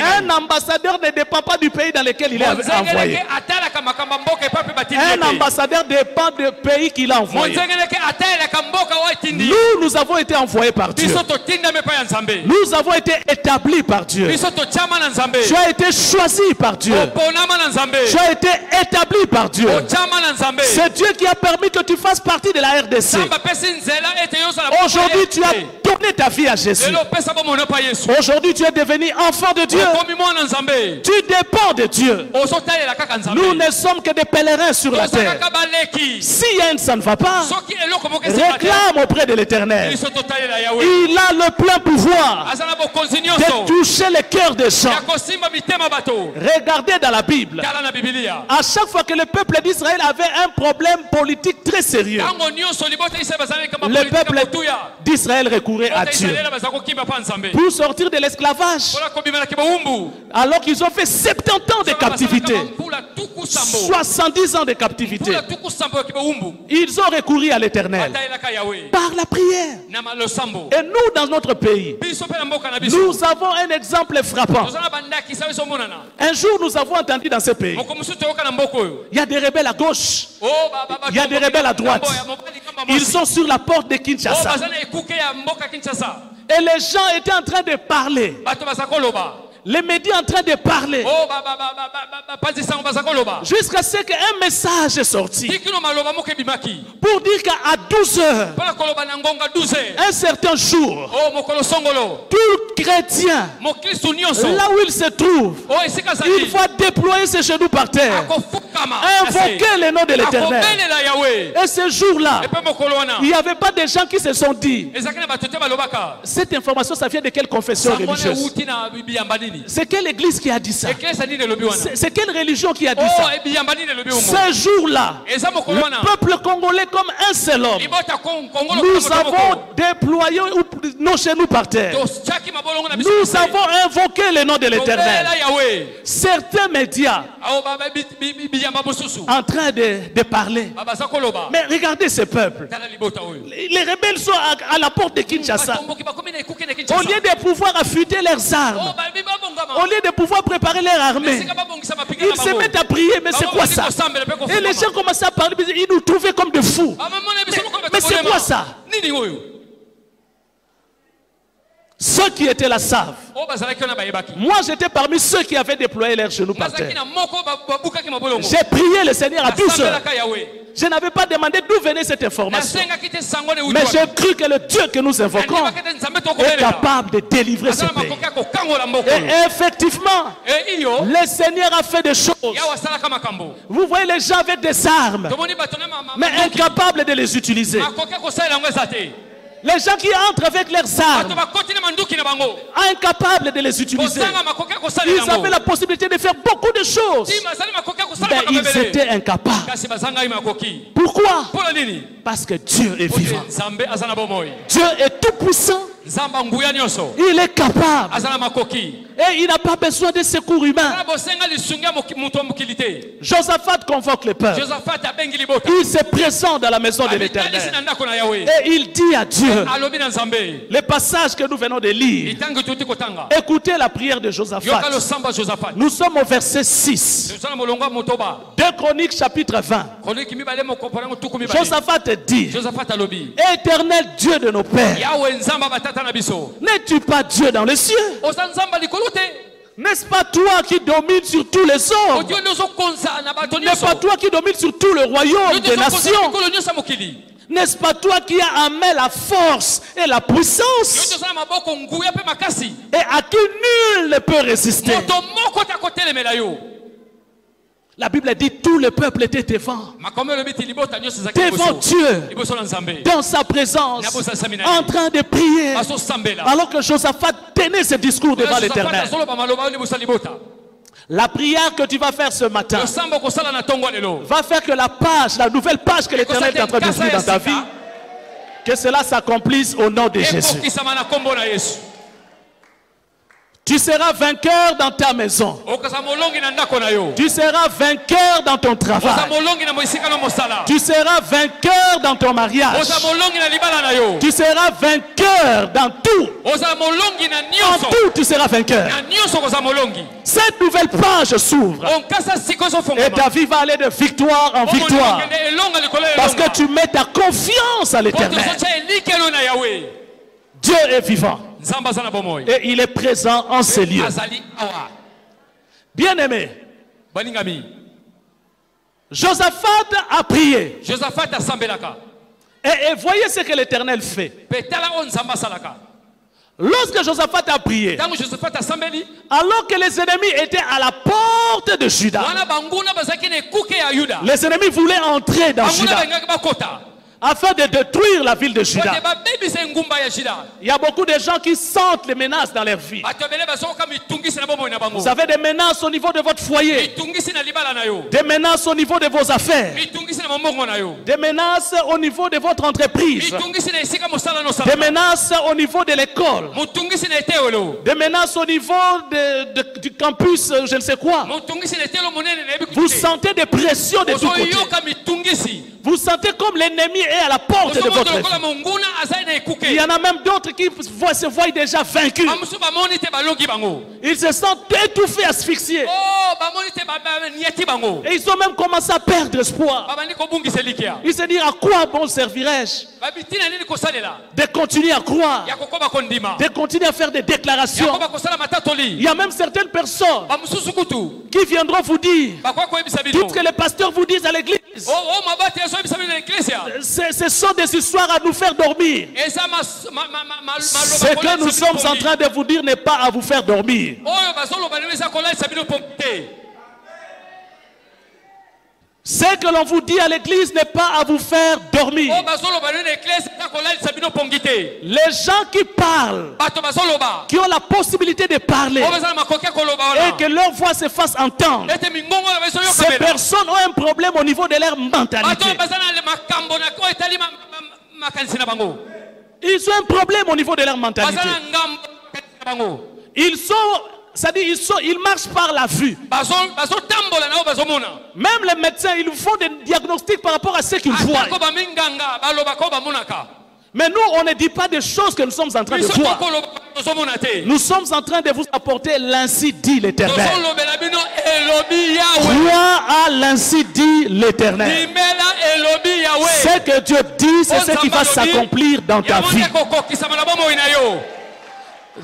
Speaker 1: Un ambassadeur ne dépend pas du pays dans lequel il est envoyé. Un ambassadeur dépend du pays qu'il a envoyé. Nous avons été envoyés par Dieu. Nous avons été établis par Dieu. Tu as été choisi par Dieu. Tu as été établi par Dieu. C'est Dieu qui a permis que tu fasses partie de la RDC. Aujourd'hui, tu as donné ta vie à Jésus. Aujourd'hui, tu es devenu enfant de Dieu. Tu dépends de Dieu. Nous ne sommes que des pèlerins sur la terre. Si ça ne va pas, réclame auprès de l'Éternel. Il a le plein pouvoir de toucher le cœur des gens. Regardez dans la Bible. À chaque fois que le peuple d'Israël avait un problème politique très sérieux, le peuple d'Israël recourait à Dieu pour sortir de l'esclavage. Alors qu'ils ont fait 70 ans de captivité, 70 ans de captivité, ils ont recouru à l'Éternel par la prière. Et nous, dans notre pays, nous avons un exemple frappant. Un jour, nous avons entendu dans ce pays, il y a des rebelles à gauche, il y a des rebelles à droite. Ils sont sur la porte de Kinshasa. Et les gens étaient en train de parler. Les médias en train de parler. Jusqu'à ce qu'un message est sorti pour dire qu'à 12 heures, un certain jour, tout chrétien, là où il se trouve, il va déployer ses genoux par terre, invoquer le nom de l'Éternel. Et ce jour-là, il n'y avait pas de gens qui se sont dit, cette information, ça vient de quelle confession religieuse? C'est quelle église qui a dit ça? C'est quelle religion qui a dit ça? Ce jour-là, le peuple congolais comme un seul homme, nous avons déployé nos genoux par terre Nous avons invoqué le nom de l'Éternel. Certains médias en train de parler. Mais regardez ce peuple. Les rebelles sont à la porte de Kinshasa. Au lieu de pouvoir affûter leurs armes, au lieu de pouvoir préparer leur armée, ils se mettent à prier. Mais c'est quoi ça? Et les gens commencent à parler, ils nous trouvaient comme des fous. Mais c'est quoi ça? Ceux qui étaient là savent. Moi, j'étais parmi ceux qui avaient déployé leurs genoux par terre. J'ai prié le Seigneur à 12 heures. Je n'avais pas demandé d'où venait cette information. Mais j'ai cru que le Dieu que nous invoquons est capable de délivrer ce pays. Et effectivement, le Seigneur a fait des choses. Vous voyez les gens avec des armes, mais incapables de les utiliser. Les gens qui entrent avec leurs armes, incapables de les utiliser. Ils avaient la possibilité de faire beaucoup de choses, mais ils étaient incapables. Pourquoi? Parce que Dieu est vivant. Dieu est tout puissant. Il est capable. Et il n'a pas besoin de secours humains. Josaphat convoque le peuple. Il se présente dans la maison de l'Éternel. Et il dit à Dieu, le passage que nous venons de lire, écoutez la prière de Josaphat. Nous sommes au verset 6. 2 Chroniques chapitre 20. Josaphat dit, Éternel Dieu de nos pères, n'es-tu pas Dieu dans les cieux? N'est-ce pas toi qui domines sur tous les hommes? N'est-ce pas toi qui domines sur tout le royaume des nations? N'est-ce pas toi qui as en main la force et la puissance? Et à qui nul ne peut résister? La Bible dit tout le peuple était devant Dieu, dans sa présence, en train de prier, alors que Josaphat tenait ce discours devant l'Éternel. La prière que tu vas faire ce matin va faire que la nouvelle page que l'Éternel est en train d'ouvrir dans ta vie, que cela s'accomplisse au nom de Jésus. Tu seras vainqueur dans ta maison. Tu seras vainqueur dans ton travail. Tu seras vainqueur dans ton mariage. Tu seras vainqueur dans tout. En tout, tu seras vainqueur. Cette nouvelle page s'ouvre. Et ta vie va aller de victoire en victoire. Parce que tu mets ta confiance à l'Éternel. Dieu est vivant. Et il est présent en ces lieux. Bien-aimé, Josaphat a prié. Et voyez ce que l'Éternel fait. Lorsque Josaphat a prié, alors que les ennemis étaient à la porte de Juda, les ennemis voulaient entrer dans Juda afin de détruire la ville de Juda. Il y a beaucoup de gens qui sentent les menaces dans leur vie. Vous avez des menaces au niveau de votre foyer, des menaces au niveau de vos affaires, des menaces au niveau de votre entreprise, des menaces au niveau de l'école, des menaces au niveau du campus, je ne sais quoi. Vous sentez des pressions de tous côtés. Vous sentez comme l'ennemi est à la porte de votre vie. Il y en a même d'autres qui se voient déjà vaincus. Ils se sentent étouffés, asphyxiés. Et ils ont même commencé à perdre espoir. Ils se disent, à quoi bon servirais-je? De continuer à croire, de continuer à faire des déclarations. Il y a même certaines personnes qui viendront vous dire, tout ce que les pasteurs vous disent à l'église, ce sont des histoires à nous faire dormir. Ce que nous sommes en train de vous dire n'est pas à vous faire dormir. Ce que l'on vous dit à l'église n'est pas à vous faire dormir. Les gens qui parlent, qui ont la possibilité de parler et que leur voix se fasse entendre, ces personnes ont un problème au niveau de leur mentalité. Ils ont un problème au niveau de leur mentalité. Ils sont, c'est-à-dire ils marchent par la vue. Même les médecins, ils font des diagnostics par rapport à ce qu'ils voient. Mais nous, on ne dit pas des choses que nous sommes en train de voir. Nous sommes en train de vous apporter l'ainsi dit l'Éternel. Crois à l'ainsi dit l'Éternel. Ce que Dieu dit, c'est ce qui va s'accomplir dans ta vie.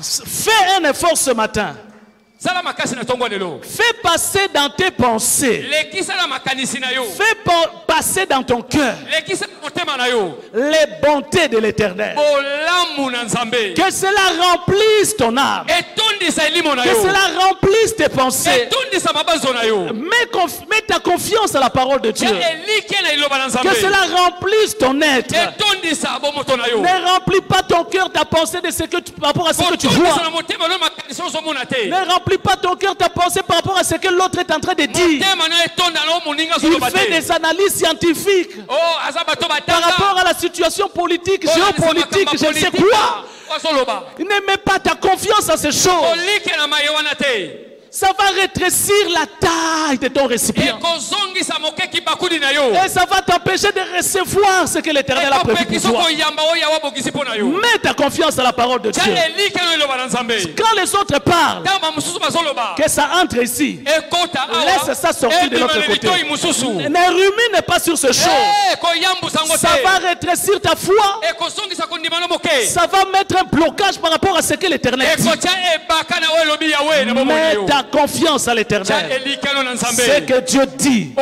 Speaker 1: Fais un effort ce matin. Fais passer dans tes pensées, fais passer dans ton cœur les bontés de l'Éternel. Que cela remplisse ton âme, que cela remplisse tes pensées. Mets ta confiance à la parole de Dieu. Que cela remplisse ton être. Ne remplis pas ton cœur, ta pensée de ce que par rapport à ce que tu vois. Ne remplis pas ton cœur, ta pensée par rapport à ce que l'autre est en train de dire. Il fait des analyses scientifiques par rapport à la situation politique, géopolitique, je ne sais quoi. Ne mets pas ta confiance à ces choses. Ça va rétrécir la taille de ton récipient. Et ça va t'empêcher de recevoir ce que l'Éternel a prévu pour toi. Mets ta confiance à la parole de Dieu. Quand les autres parlent, que ça entre ici. Laisse ça sortir de l'autre côté. Ne rumine pas sur ce chose. Ça va rétrécir ta foi. Ça va mettre un blocage par rapport à ce que l'Éternel dit. Mets ta confiance à l'Éternel. Ce que Dieu dit,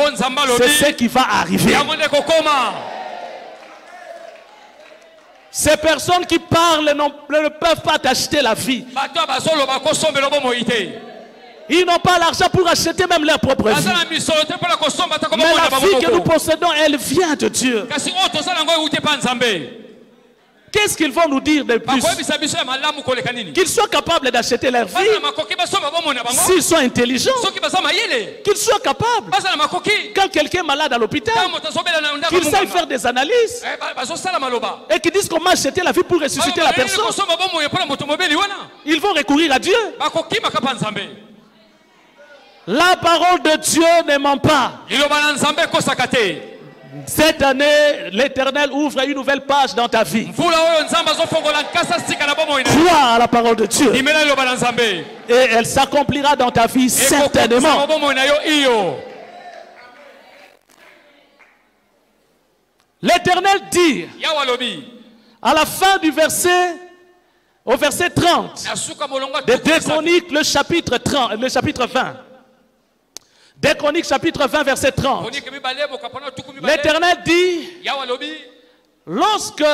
Speaker 1: c'est ce qui va arriver. Ces personnes qui parlent ne peuvent pas t'acheter la vie. Ils n'ont pas l'argent pour acheter même leur propre vie. Mais la vie que nous possédons, elle vient de Dieu. Qu'est-ce qu'ils vont nous dire de plus? Qu'ils soient capables d'acheter leur vie. S'ils sont intelligents, qu'ils soient capables. Quand quelqu'un est malade à l'hôpital, qu'ils sachent faire des analyses et qu'ils disent comment acheter la vie pour ressusciter la personne. Ils vont recourir à Dieu. La parole de Dieu ne ment pas. Cette année, l'Éternel ouvre une nouvelle page dans ta vie. Crois à la parole de Dieu. Et elle s'accomplira dans ta vie certainement. L'Éternel dit à la fin du verset, au verset 30 de 2 Chroniques, le chapitre 20. 2 Chroniques chapitre 20 verset 30. L'Éternel dit, lorsque,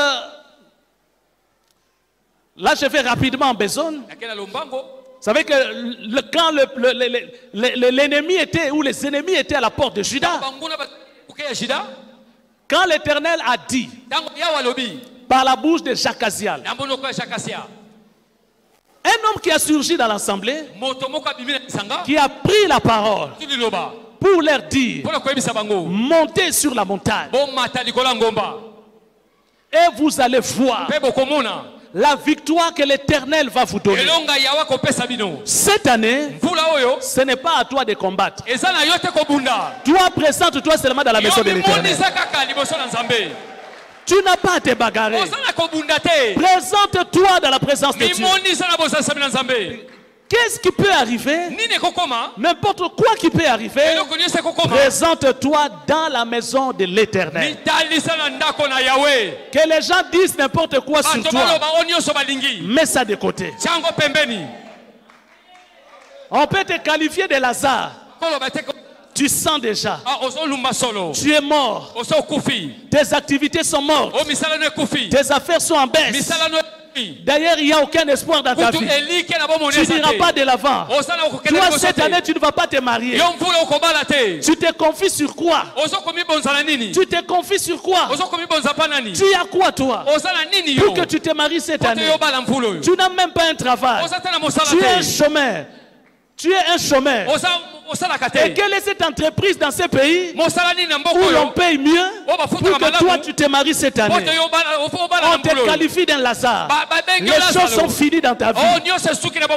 Speaker 1: là je vais rapidement en besogne, vous savez que quand l'ennemi était, ou les ennemis étaient à la porte de Juda, quand l'Éternel a dit, par la bouche de Jacazial, un homme qui a surgi dans l'assemblée, qui a pris la parole pour leur dire, montez sur la montagne et vous allez voir la victoire que l'Éternel va vous donner. Cette année, ce n'est pas à toi de combattre. Toi, présente-toi seulement dans la maison de l'Éternel. Tu n'as pas à te bagarrer. Présente-toi dans la présence de Dieu. Qu'est-ce qui peut arriver? N'importe quoi qui peut arriver. Présente-toi dans la maison de l'Éternel. Que les gens disent n'importe quoi sur toi, mets ça de côté. On peut te qualifier de Lazare. Tu sens déjà. Tu es mort. Tes activités sont mortes. Tes affaires sont en baisse. D'ailleurs, il n'y a aucun espoir dans ta vie. Tu n'iras pas de l'avant. Toi, cette année, tu ne vas pas te marier. Tu te confies sur quoi? Tu te confies sur quoi? Tu as quoi, toi? Pour que tu te maries cette année. Tu n'as même pas un travail. Tu es un chômeur. Tu es un chômeur. Et quelle est cette entreprise dans ces pays où l'on paye mieux pour que toi tu te maries cette année? On te qualifie d'un Lazare. Les choses sont finies dans ta vie.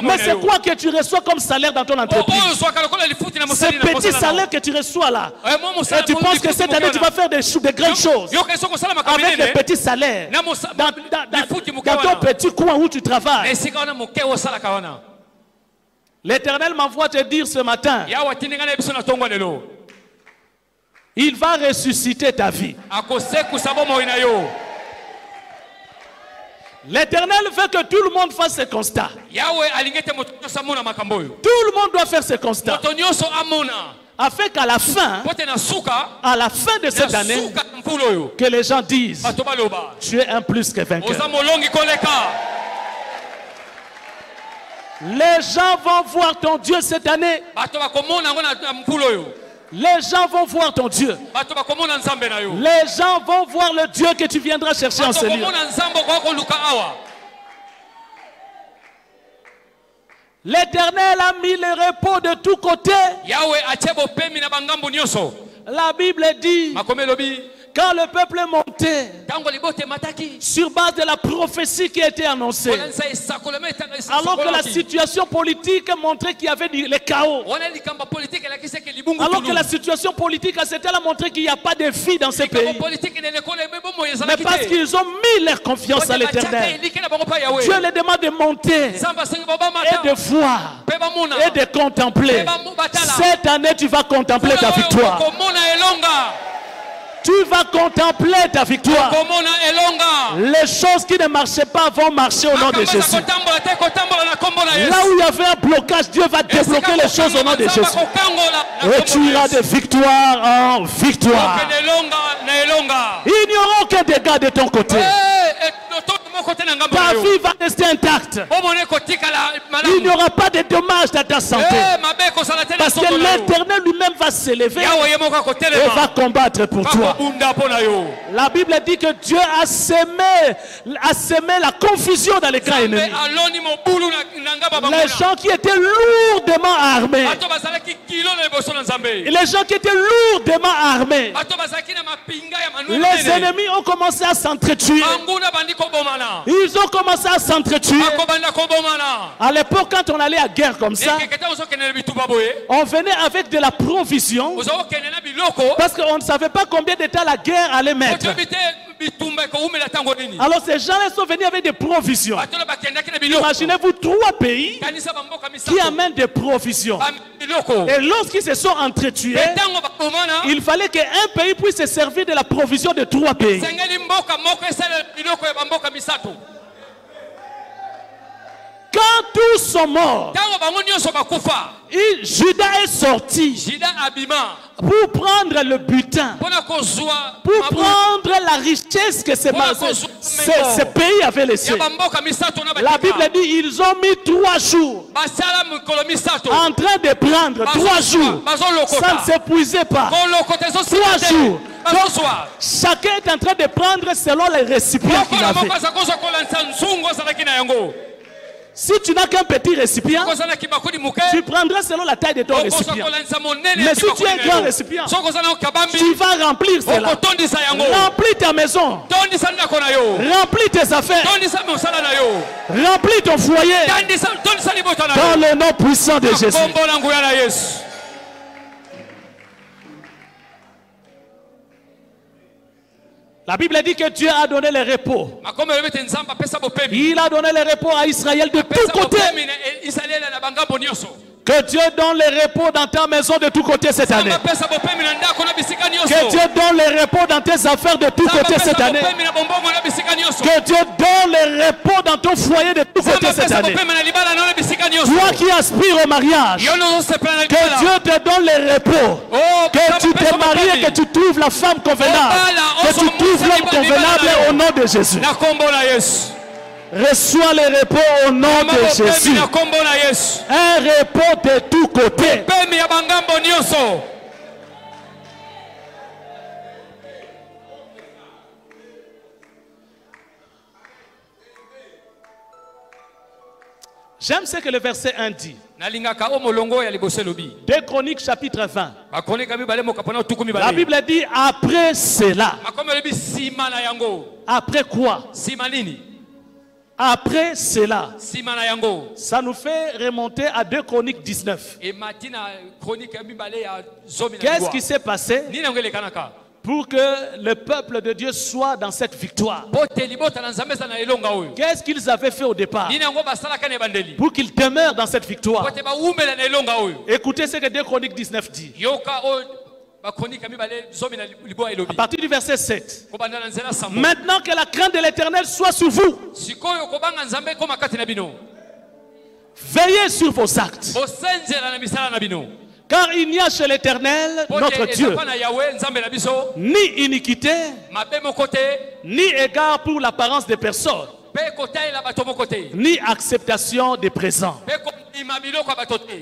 Speaker 1: Mais c'est quoi que tu reçois comme salaire dans ton entreprise? Ce petit salaire que tu reçois là. Et tu penses que cette année tu vas faire de grandes choses avec les petits salaires dans ton petit coin où tu travailles. L'Éternel m'envoie te dire ce matin, il va ressusciter ta vie. L'Éternel veut que tout le monde fasse ce constat. Tout le monde doit faire ce constat. Afin qu'à la fin de cette année, que les gens disent, tu es un plus que vainqueur. Les gens vont voir ton Dieu cette année. Les gens vont voir ton Dieu. Les gens vont voir le Dieu que tu viendras chercher en ce lieu. L'Éternel a mis le repos de tous côtés. La Bible dit, quand le peuple est monté sur base de la prophétie qui a été annoncée, alors que la situation politique montrait qu'il y avait le chaos, alors que la situation politique s'était montré qu'il n'y a pas de vie dans ce pays, mais parce qu'ils ont mis leur confiance à l'Éternel, Dieu les demande de monter et de voir et de contempler. Cette année tu vas contempler ta victoire. Tu vas contempler ta victoire. Les choses qui ne marchaient pas vont marcher au nom de Jésus. Là où il y avait un blocage, Dieu va débloquer les choses au nom de Jésus. Et tu iras de victoire en victoire. Il n'y aura aucun dégât de ton côté. Ta vie va rester intacte. Il n'y aura pas de dommages dans ta santé. Parce que l'Éternel lui-même va s'élever et va combattre pour toi. La Bible dit que Dieu a semé la confusion dans les camps ennemis. Les gens qui étaient lourdement armés. Les gens qui étaient lourdement armés. Les ennemis ont commencé à s'entretuer. Ils ont commencé à s'entretuer. À l'époque, quand on allait à guerre comme ça, on venait avec de la provision parce qu'on ne savait pas combien de temps la guerre allait mettre. Alors ces gens-là sont venus avec des provisions. Imaginez-vous 3 pays qui amènent des provisions. Et lorsqu'ils se sont entretués, il fallait qu'un pays puisse se servir de la provision de 3 pays. Quand tous sont morts, Judas est sorti pour prendre le butin, pour prendre la richesse que ce pays avait laissé. La Bible dit ils ont mis 3 jours en train de prendre 3 jours. Ça ne s'épuisait pas. 3 jours. Donc, chacun est en train de prendre selon les récipients qu'il avait. Si tu n'as qu'un petit récipient, tu prendras selon la taille de ton récipient. Mais si tu as un grand récipient, tu vas remplir cela. Remplis ta maison. Remplis tes affaires. Remplis ton foyer. Dans le nom puissant de Jésus. La Bible dit que Dieu a donné le repos. Il a donné le repos à Israël de tous côtés. Que Dieu donne le repos dans ta maison de tous côtés cette année. Que Dieu donne le repos dans tes affaires de tous côtés cette année. Que Dieu donne le repos dans ton foyer de tous côtés cette année. Toi qui aspires au mariage, que Dieu te donne le repos. Que tu te maries et que tu trouves la femme convenable. Que tu trouves l'homme convenable au nom de Jésus. Reçois le repos au nom de Jésus. Un repos de tous côtés. J'aime ce que le verset 1 dit.
Speaker 2: nalingaka o molongo ya liboso elobi
Speaker 1: 2 Chroniques chapitre 20.
Speaker 2: bakronika mibale mokapona tuku
Speaker 1: La
Speaker 2: mibale
Speaker 1: Bible dit après cela.
Speaker 2: makombe elobi sima na yango
Speaker 1: Après quoi?
Speaker 2: sima nini
Speaker 1: Après cela.
Speaker 2: sima na yango
Speaker 1: Ça nous fait remonter à 2 Chroniques 19.
Speaker 2: e matina chronique ya mibale ya zomi na
Speaker 1: Qu'est-ce qui s'est passé
Speaker 2: nini yango elekanaka
Speaker 1: pour que le peuple de Dieu soit dans cette victoire?
Speaker 2: bote libota na nzambe na elonga oyo
Speaker 1: Qu'est-ce qu'ils avaient fait au départ
Speaker 2: nini yango basalaka na bandeli
Speaker 1: pour qu'ils demeurent dans cette victoire?
Speaker 2: bote baumbela na elonga oyo
Speaker 1: Écoutez ce que 2 Chroniques 19 dit.
Speaker 2: yoka o bakronika mibale zomi na liboa
Speaker 1: À
Speaker 2: elobi
Speaker 1: partir du verset 7.
Speaker 2: kobanda na nzela sambo
Speaker 1: Maintenant que la crainte de l'Éternel soit sur vous,
Speaker 2: sikoyo kobanga nzambe ekoma kati na bino
Speaker 1: veillez sur vos actes.
Speaker 2: bosenzela na misala na bino
Speaker 1: Car il n'y a chez l'Éternel, notre Dieu,
Speaker 2: na yawe nzambe na biso
Speaker 1: ni iniquité,
Speaker 2: mabe moko te
Speaker 1: ni égard pour l'apparence des personnes,
Speaker 2: mpe kotalela bato moko te
Speaker 1: ni acceptation des présents.
Speaker 2: mpe kondima biloko ya bato te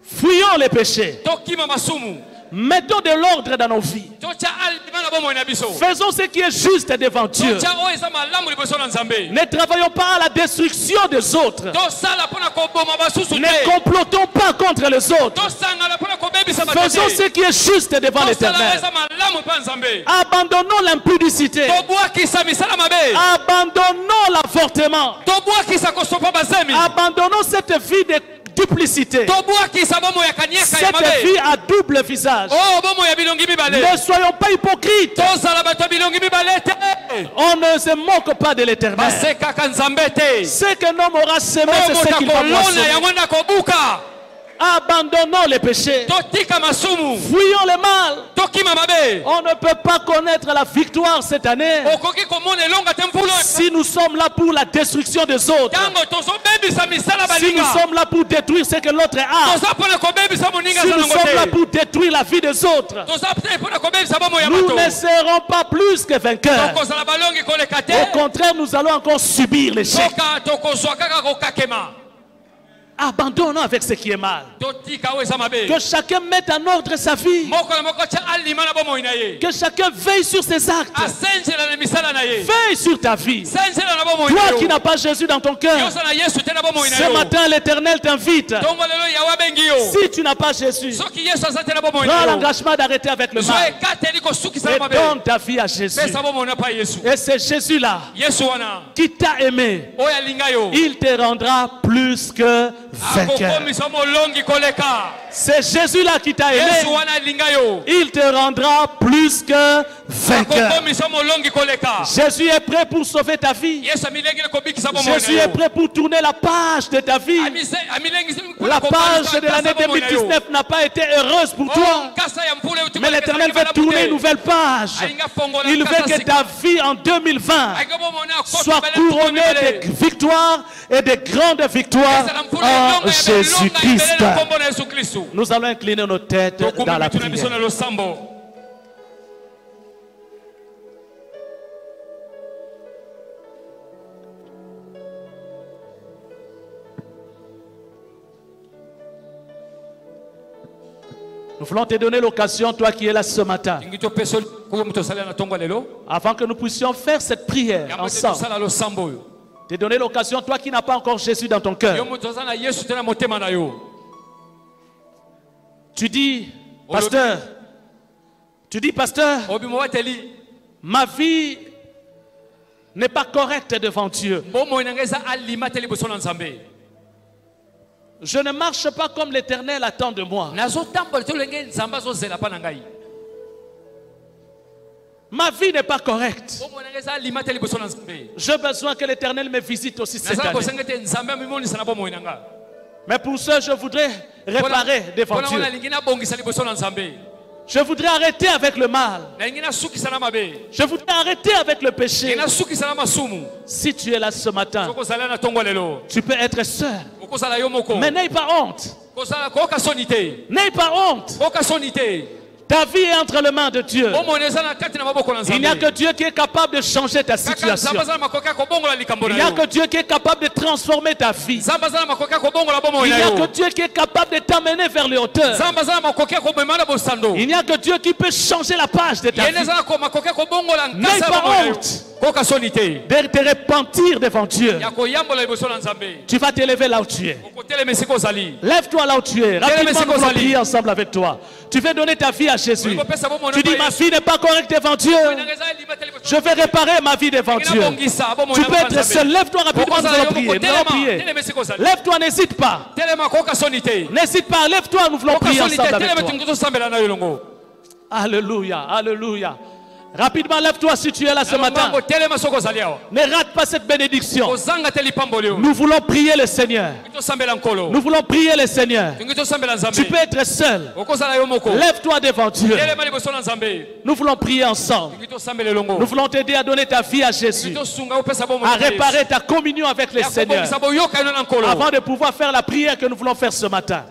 Speaker 1: Fuyons les péchés.
Speaker 2: tokima masumu
Speaker 1: Mettons de l'ordre dans nos vies.
Speaker 2: totya alima na bomoi na biso
Speaker 1: Faisons ce qui est juste devant Dieu.
Speaker 2: totya oyo eza malamu liboso na nzambe
Speaker 1: Ne travaillons pas à la destruction des autres.
Speaker 2: tosala mpo na koboma basusu
Speaker 1: Ne
Speaker 2: te
Speaker 1: complotons pas contre les autres.
Speaker 2: tosangana mpo na kobebisa bato
Speaker 1: Faisons ce
Speaker 2: te
Speaker 1: qui est juste devant
Speaker 2: tosala oyo
Speaker 1: l'Éternel.
Speaker 2: eza malamu mpo ya nzambe
Speaker 1: Abandonnons l'impudicité.
Speaker 2: tobwakisa misala mabe
Speaker 1: Abandonnons l'avortement.
Speaker 2: tobwakisa kosopa bazemi
Speaker 1: Abandonnons cette vie de duplicité.
Speaker 2: tobwakisa bomoi ya kaniaka ya
Speaker 1: Cette
Speaker 2: mabe
Speaker 1: vie à double visage.
Speaker 2: oyo bomoi ya bilongi mibale
Speaker 1: Ne soyons pas hypocrites.
Speaker 2: tozala bato ya bilongi mibale te
Speaker 1: On ne se moque pas de l'Éternel.
Speaker 2: basekaka nzambe te
Speaker 1: Ce que l'homme aura semé,
Speaker 2: oyo
Speaker 1: c'est ce
Speaker 2: moto
Speaker 1: qu'il va
Speaker 2: akolona
Speaker 1: moissonner.
Speaker 2: yango nde akobuka
Speaker 1: Abandonnons les péchés.
Speaker 2: totika masumu
Speaker 1: Fuyons le mal.
Speaker 2: tokima mabe
Speaker 1: On ne peut pas connaître la victoire cette année
Speaker 2: okoki komona elonga te mvula
Speaker 1: si nous sommes là pour la destruction des autres.
Speaker 2: ntango tozobebisa misala
Speaker 1: Si nous
Speaker 2: balinga
Speaker 1: sommes là pour détruire ce que l'autre a.
Speaker 2: toza mpona kobebisa moninga
Speaker 1: Si
Speaker 2: aza
Speaker 1: nous
Speaker 2: nango
Speaker 1: sommes là
Speaker 2: te
Speaker 1: pour détruire la vie des autres.
Speaker 2: toza te mpona kobebisa bomoi ya
Speaker 1: Nous
Speaker 2: bato
Speaker 1: ne serons pas plus que vainqueurs.
Speaker 2: tokozala balongi koleka te
Speaker 1: Au contraire, nous allons encore subir l'échec.
Speaker 2: soka tokozwa kaka kokakema
Speaker 1: Abandonnons avec ce qui est mal.
Speaker 2: totika oyo eza mabe
Speaker 1: Que chacun mette en ordre sa vie.
Speaker 2: moko na moko tya alima na bomoi na ye
Speaker 1: Que chacun veille sur ses actes.
Speaker 2: asenjela na misala na ye
Speaker 1: Veille sur ta vie.
Speaker 2: senjela na bomoi na
Speaker 1: Toi
Speaker 2: yo
Speaker 1: qui n'as pas Jésus dans ton cœur,
Speaker 2: yoza na yesu te na bomoi na
Speaker 1: ce
Speaker 2: yo
Speaker 1: matin l'Éternel t'invite.
Speaker 2: ntongo lelo yawe abengi yo
Speaker 1: Si tu n'as pas Jésus,
Speaker 2: soki yesu aza te na bomoi
Speaker 1: prends
Speaker 2: na yo
Speaker 1: l'engagement d'arrêter avec le
Speaker 2: zwa
Speaker 1: mal
Speaker 2: ekateli kosukisa na
Speaker 1: et
Speaker 2: mabe
Speaker 1: donne ta vie à Jésus.
Speaker 2: pesa bomoi na pa yesu
Speaker 1: Et c'est Jésus-là
Speaker 2: yesu wana
Speaker 1: qui t'a aimé.
Speaker 2: oyo alinga yo
Speaker 1: Il te rendra plus que vainqueur.
Speaker 2: akokomisa molongi koleka
Speaker 1: C'est Jésus-là qui t'a
Speaker 2: yesu
Speaker 1: aimé.
Speaker 2: wana alinga yo
Speaker 1: Il te rendra plus que vainqueur.
Speaker 2: akokomisa molongi koleka
Speaker 1: Jésus est prêt pour sauver ta vie.
Speaker 2: yesu amilengeli kobikisa bomoi na
Speaker 1: Jésus est
Speaker 2: yo
Speaker 1: prêt pour tourner la page de ta vie.
Speaker 2: amilengisi
Speaker 1: La page de l'année 2019 n'a pas été heureuse pour toi. Mais l'Éternel veut tourner une nouvelle page. Il veut que ta vie en 2020 soit couronnée de victoires et de grandes victoires en Jésus-Christ. Nous allons incliner nos têtes dans la prière. Nous voulons te donner l'occasion, toi qui es là ce matin, avant que nous puissions faire cette prière ensemble. Te donner l'occasion, toi qui n'as pas encore Jésus dans ton cœur. Tu dis, pasteur, ma vie n'est pas correcte devant Dieu. Je ne marche pas comme l'Éternel attend de moi. Ma vie n'est pas correcte. J'ai besoin que l'Éternel me visite aussi cette année. Mais pour ça, je voudrais réparer devant Dieu. Je voudrais arrêter avec le mal. Je voudrais arrêter avec le péché. Si tu es là ce matin, tu peux être seul. Mais n'aie pas honte. N'aie pas honte. Ta vie est entre les mains de Dieu. Il n'y a que Dieu qui est capable de changer ta situation. Il n'y a que Dieu qui est capable de transformer ta vie. Il n'y a que Dieu qui est capable de t'amener vers les hauteurs. Il n'y a que Dieu qui peut changer la page de ta vie. N'aie pas honte.
Speaker 2: koka soni te
Speaker 1: de te repentir devant Dieu.
Speaker 2: ya koyambola liboso na Nzambe
Speaker 1: Tu vas t'élever là où tu es.
Speaker 2: okotelema esika ozali
Speaker 1: Lève-toi là où tu es. Rapidement, nous allons prier ensemble avec toi. Tu veux donner ta vie à Jésus. Tu dis, ma vie n'est pas correcte devant Dieu. Je vais réparer ma vie devant Dieu. Tu peux être seul. Lève-toi rapidement, nous allons prier. Nous allons prier. Lève-toi, n'hésite pas. N'hésite pas, lève-toi, nous voulons prier ensemble avec toi. Alléluia, alléluia. Rapidement, lève-toi si tu es là ce matin. Ne rate pas cette bénédiction. Nous voulons prier le Seigneur. Nous voulons prier le Seigneur. Tu peux être seul. Lève-toi devant Dieu. Nous voulons prier ensemble. Nous voulons t'aider à donner ta vie à Jésus. À réparer ta communion avec le Seigneur. Avant de pouvoir faire la prière que nous voulons faire ce matin.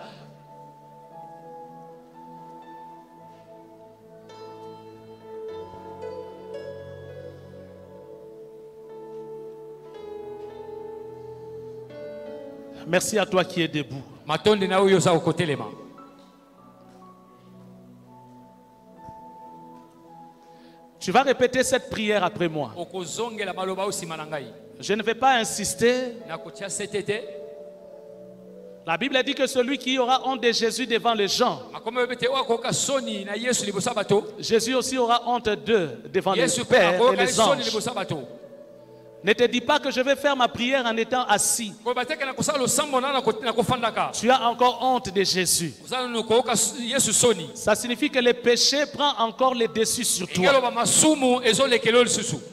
Speaker 1: Merci à toi qui es debout. Tu vas répéter cette prière après moi. Je ne vais pas insister. La Bible dit que celui qui aura honte de Jésus devant les gens, Jésus aussi aura honte d'eux devant les pères et les anges. Ne te dis pas que je vais faire ma prière en étant assis. Tu as encore honte de Jésus. Ça signifie que le péché prend encore le dessus sur toi.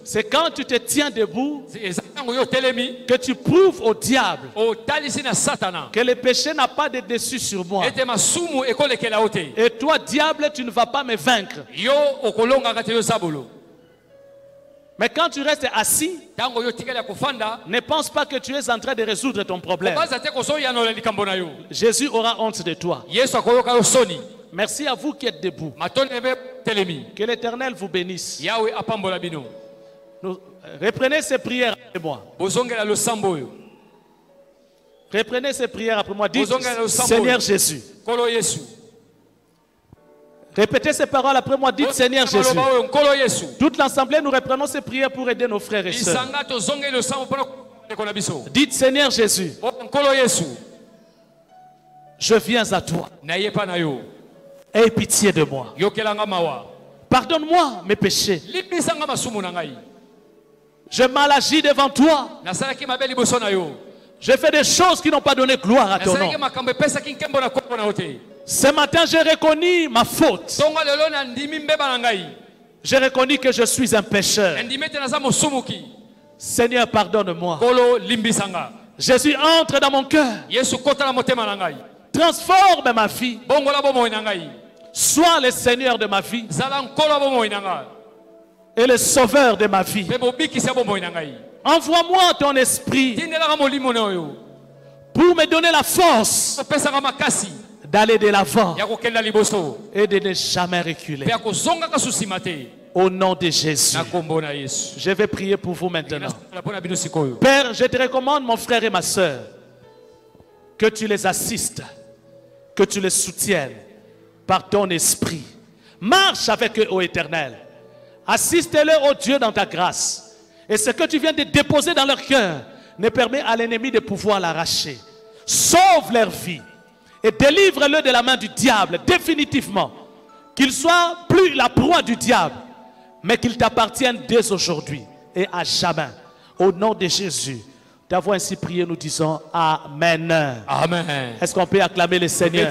Speaker 1: C'est quand tu te tiens debout que tu prouves au diable que le péché n'a pas de dessus sur moi. Et toi, diable, tu ne vas pas me vaincre. Mais quand tu restes assis, ne pense pas que tu es en train de résoudre ton problème. Jésus aura honte de toi. Merci à vous qui êtes debout. Que l'Éternel vous bénisse. Reprenez ces prières après moi. Reprenez ces prières après moi. Dites, Seigneur Jésus. Répétez ces paroles après moi, dites Seigneur Jésus. Toute l'assemblée, nous reprenons ces prières pour aider nos frères et sœurs. Dites Seigneur Jésus. Je viens à toi. Aie pitié de moi. Pardonne-moi mes péchés. Je malagis devant toi. Je fais des choses qui n'ont pas donné gloire à ton nom. Ce matin, j'ai reconnu ma faute. J'ai reconnu que je suis un pécheur. Seigneur, pardonne-moi. Jésus entre dans mon cœur. Transforme ma vie. Sois le Seigneur de ma vie et le Sauveur de ma vie. Envoie-moi ton esprit pour me donner la force d'aller de l'avant et de ne jamais reculer. Au nom de Jésus. Je vais prier pour vous maintenant. Père, je te recommande mon frère et ma soeur, que tu les assistes, que tu les soutiennes par ton esprit. Marche avec eux, ô Éternel. Assiste-les, ô Dieu, dans ta grâce. Et ce que tu viens de déposer dans leur cœur ne permet à l'ennemi de pouvoir l'arracher. Sauve leur vie et délivre-le de la main du diable définitivement. Qu'il soit plus la proie du diable, mais qu'il t'appartienne dès aujourd'hui et à jamais. Au nom de Jésus, d'avoir ainsi prié, nous disons Amen.
Speaker 2: Amen.
Speaker 1: Est-ce qu'on peut acclamer le Seigneur?